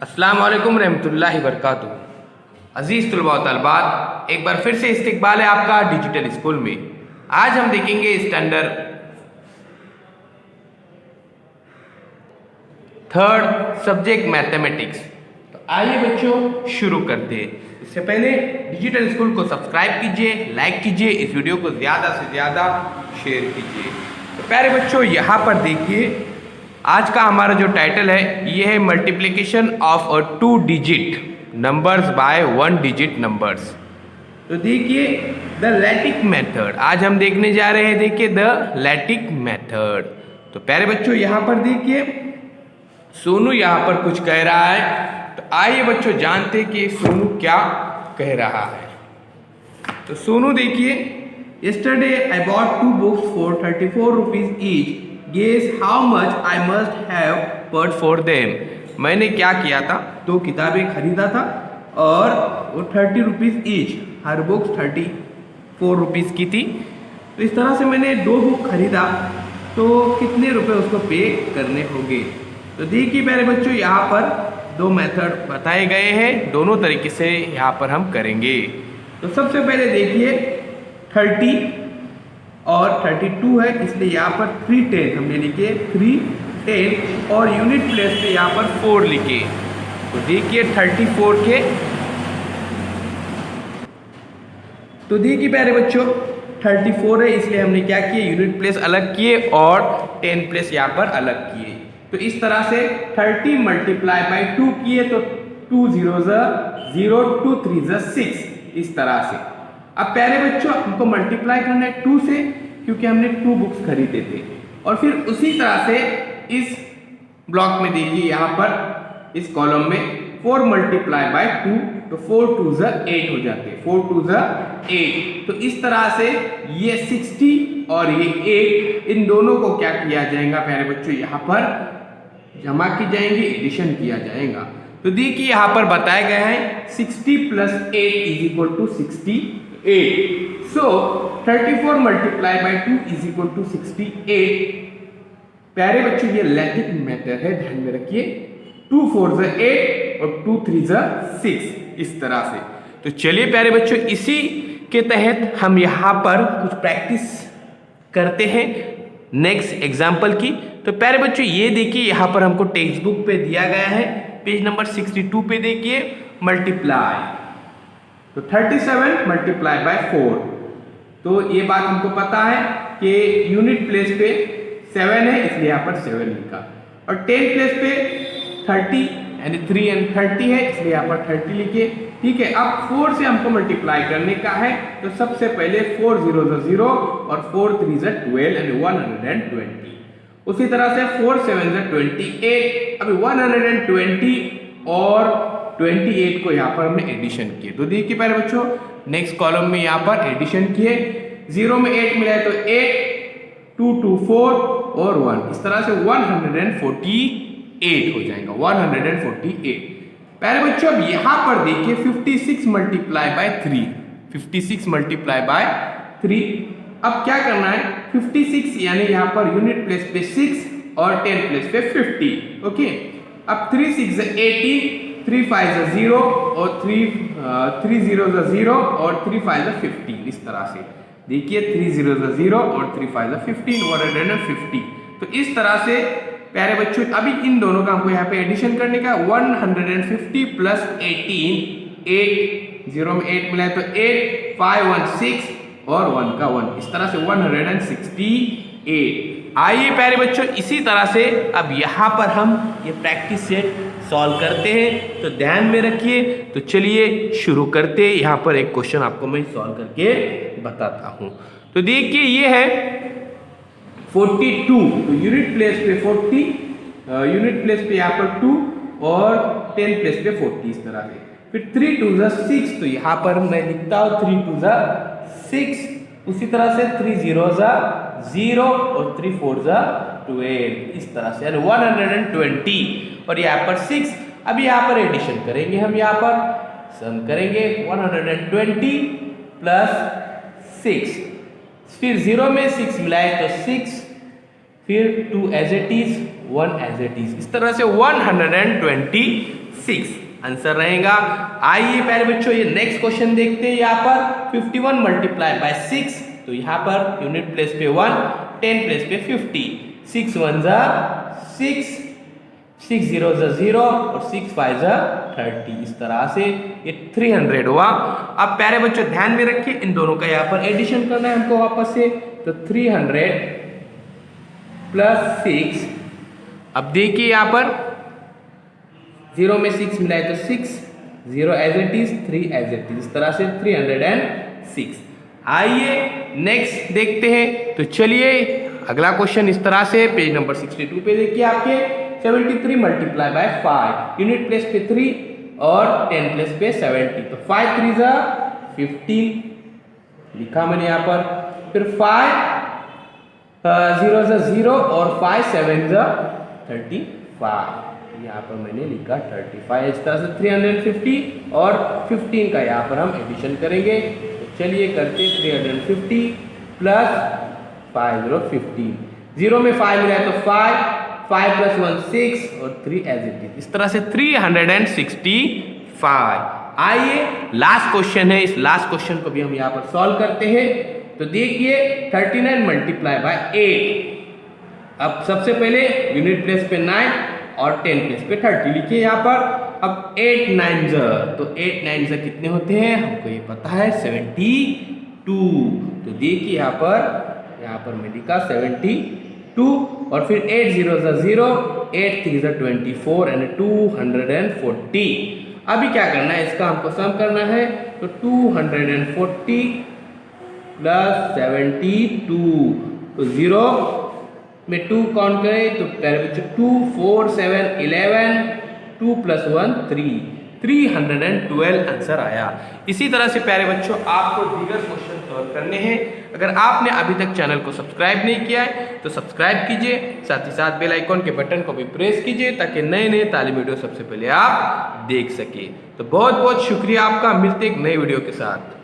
अस्सलाम वालेकुम रहमतुल्लाहि वबरकातुहू। अजीज़ तलबा व तलबात, एक बार फिर से इस्तकबाल है आपका डिजिटल स्कूल में। आज हम देखेंगे स्टैंडर्ड थर्ड सब्जेक्ट मैथमेटिक्स। तो आइए बच्चों शुरू करते हैं। इससे पहले डिजिटल स्कूल को सब्सक्राइब कीजिए, लाइक कीजिए, इस वीडियो को ज़्यादा से ज़्यादा शेयर कीजिए। तो प्यारे बच्चों यहाँ पर देखिए, आज का हमारा जो टाइटल है ये है multiplication of a 2 digit numbers by 1 digit numbers. तो देखिए द लैटिक मेथड आज हम देखने जा रहे हैं। देखिए द लैटिक मेथड। तो प्यारे बच्चों यहाँ पर देखिए सोनू यहाँ पर कुछ कह रहा है। तो आइए बच्चों जानते हैं कि सोनू क्या कह रहा है। तो सोनू देखिए, yesterday I bought 2 books for 34 rupees each. Guess how much I must have paid for them. मैंने क्या किया था, 2 किताबें खरीदा था और वो 30 रुपीज़ ईच, हर बुक 34 रुपीज़ की थी। तो इस तरह से मैंने 2 बुक खरीदा, तो कितने रुपए उसको पे करने होंगे। तो देखिए प्यारे बच्चों यहाँ पर 2 मेथड बताए गए हैं, दोनों तरीके से यहाँ पर हम करेंगे। तो सबसे पहले देखिए 30 और 32 है, इसलिए यहाँ पर 310 हमने लिखे 310 और यूनिट प्लेस पे यहाँ पर 4 लिखे। तो देखिए 34 के, तो देखिए प्यारे बच्चों 34 है, इसलिए हमने क्या किए, यूनिट प्लेस अलग किए और 10 प्लेस यहाँ पर अलग किए। तो इस तरह से 30 मल्टीप्लाई बाई 2 किए तो 2 0 0, 2 3 6, इस तरह से। अब प्यारे बच्चों हमको मल्टीप्लाई करना है 2 से, क्योंकि हमने 2 बुक्स खरीदे थे। और फिर उसी तरह से इस ब्लॉक में देखिए यहाँ पर इस कॉलम में 4 मल्टीप्लाई बाय 2, तो 4 2 8 हो जाते हैं, 4 2 8। तो इस तरह से ये 60 और ये 8, इन दोनों को क्या किया जाएगा प्यारे बच्चों, यहाँ पर जमा की जाएंगी, एडिशन किया जाएगा। तो देखिए यहाँ पर बताया गया है 60 plus 8 is equal to 68। So 34 multiply by 2 is equal to 68। प्यारे बच्चों ये लैटिक मेथड है, ध्यान में रखिए। 2 4 8 और 2 3 6, इस तरह से। तो चलिए प्यारे बच्चों इसी के तहत हम यहाँ पर कुछ प्रैक्टिस करते हैं नेक्स्ट एग्जाम्पल की। तो प्यारे बच्चों ये देखिए यहाँ पर हमको टेक्स्ट बुक पे दिया गया है, पेज नंबर 62 पे देखिए मल्टीप्लाई। तो 37 मल्टीप्लाई बाय 4। तो ये बात हमको पता है कि यूनिट प्लेस पे 7 है, इसलिए यहाँ पर 7 लिखा। और 10 प्लेस पे 30 यानी 3 and 30 है, इसलिए यहाँ पर 30 लिखे। ठीक है, अब 4 से हमको मल्टीप्लाई करने का है। तो सबसे पहले 4 0 0 और 4 3 12 यानी 120। उसी तरह से 4 7 28। अभी 120 और 28 को यहाँ पर हमने एडिशन किए। तो देखिए प्यारे बच्चों नेक्स्ट कॉलम में यहाँ पर एडिशन किए, 0 में 8 मिला है तो 8, 2 2 4 और 1, इस तरह से 148 हो जाएगा, 148। प्यारे बच्चों अब यहाँ पर देखिए 56 मल्टीप्लाई बाय 3, 56 मल्टीप्लाई बाय 3। अब क्या करना है, 56 यानी यहाँ पर यूनिट प्लेस पे 6 और 10 प्लेस पे 50। ओके, अब 3 6 18, 3 5 0 और 3 0 0 और 3 5 15, इस तरह से। देखिए 3 0 0 और 3 5 15, 150। तो इस तरह से प्यारे बच्चों अभी इन दोनों का हमको यहाँ पे एडिशन करने का। 150 प्लस 18, 8, 0 में 8 मिला है तो 8, 5 1 6 और 1 का 1, इस तरह से 168। आइए प्यारे बच्चों इसी तरह से अब यहाँ पर हम ये प्रैक्टिस सेट सॉल्व करते हैं। तो ध्यान में रखिए। तो चलिए शुरू करते हैं। यहाँ पर एक क्वेश्चन आपको मैं सॉल्व करके बताता हूँ। तो देखिए ये है 42। तो यूनिट प्लेस पे 40, यूनिट प्लेस पे यहाँ पर 2 और 10 प्लेस पे 40, इस तरह से। फिर 3 2 6, तो यहाँ पर मैं लिखता हूँ 3 2 6। उसी तरह से 3 0 0 और 3 4 12, इस तरह से, यानी 120 और यहाँ पर 6। अब यहाँ पर एडिशन करेंगे, हम यहाँ पर सम करेंगे 120 प्लस 6, फिर 0 में 6 मिलाए तो 6, फिर 2 as it is, 1 as it is, इस तरह से 125 6 आंसर रहेगा। आइए प्यारे बच्चों ये नेक्स्ट क्वेश्चन देखते हैं। यहाँ पर 51 मल्टीप्लाई बाय 6, तो यहाँ पर यूनिट प्लेस पे 1, 10 प्लेस पे 50, 6 1 जा 6, 6 0 जा 0 और 6 5 जा 30। इस तरह से ये 300 हुआ। अब प्यारे बच्चों ध्यान में रखिए इन दोनों का यहाँ पर एडिशन करना है हमको वापस से। तो 300 प्लस 6, अब देखिए यहाँ पर 0 में 6 मिलाए तो 6, 0 as it is, 3 as it is, इस तरह से 306। आइए नेक्स्ट देखते हैं। तो चलिए अगला क्वेश्चन इस तरह से पेज नंबर 62 पे देखिए आपके 73 मल्टीप्लाई बाय 5, यूनिट प्लेस पे 3 और 10 प्लेस पे 70, तो 5 3 जा 15 लिखा मैंने यहाँ पर। फिर 5 0 जा 0 और 5 7 जा 35, यहाँ पर मैंने लिखा 35। इस तरह से 350 और 15 का यहाँ पर हम एडिशन करेंगे। तो चलिए करते 350 प्लस 5 0 15, 0 में 5 मिला तो 5, 5 प्लस 1 6 और 3 एज इट इज, इस तरह से 365। आइए लास्ट क्वेश्चन है, इस लास्ट क्वेश्चन को भी हम यहाँ पर सॉल्व करते हैं। तो देखिए 39 मल्टीप्लाई बाय 8, अब सबसे पहले यूनिट प्लेस पे 9 और 10 प्लेस पे 30 लिखिए यहाँ पर। अब 8 9 जा, तो 8 9 जा कितने होते हैं हमको ये पता है 72। तो देखिए यहाँ पर मैं लिखा 72 और फिर 8 0 जा 0, 8 3 जा 24 एंड 240। अभी क्या करना है इसका हमको सम करना है। तो 240 प्लस 72, तो 0 में 2 काउंट करें तो प्यारे बच्चों 2 4 7 11, 2 प्लस 1 3, 312 आंसर आया। इसी तरह से प्यारे बच्चों आपको दीगर क्वेश्चन सॉल्व करने हैं। अगर आपने अभी तक चैनल को सब्सक्राइब नहीं किया है तो सब्सक्राइब कीजिए, साथ ही साथ बेल आइकॉन के बटन को भी प्रेस कीजिए ताकि नए नए तालीमी वीडियो सबसे पहले आप देख सके। तो बहुत बहुत शुक्रिया आपका, मिलते एक नए वीडियो के साथ।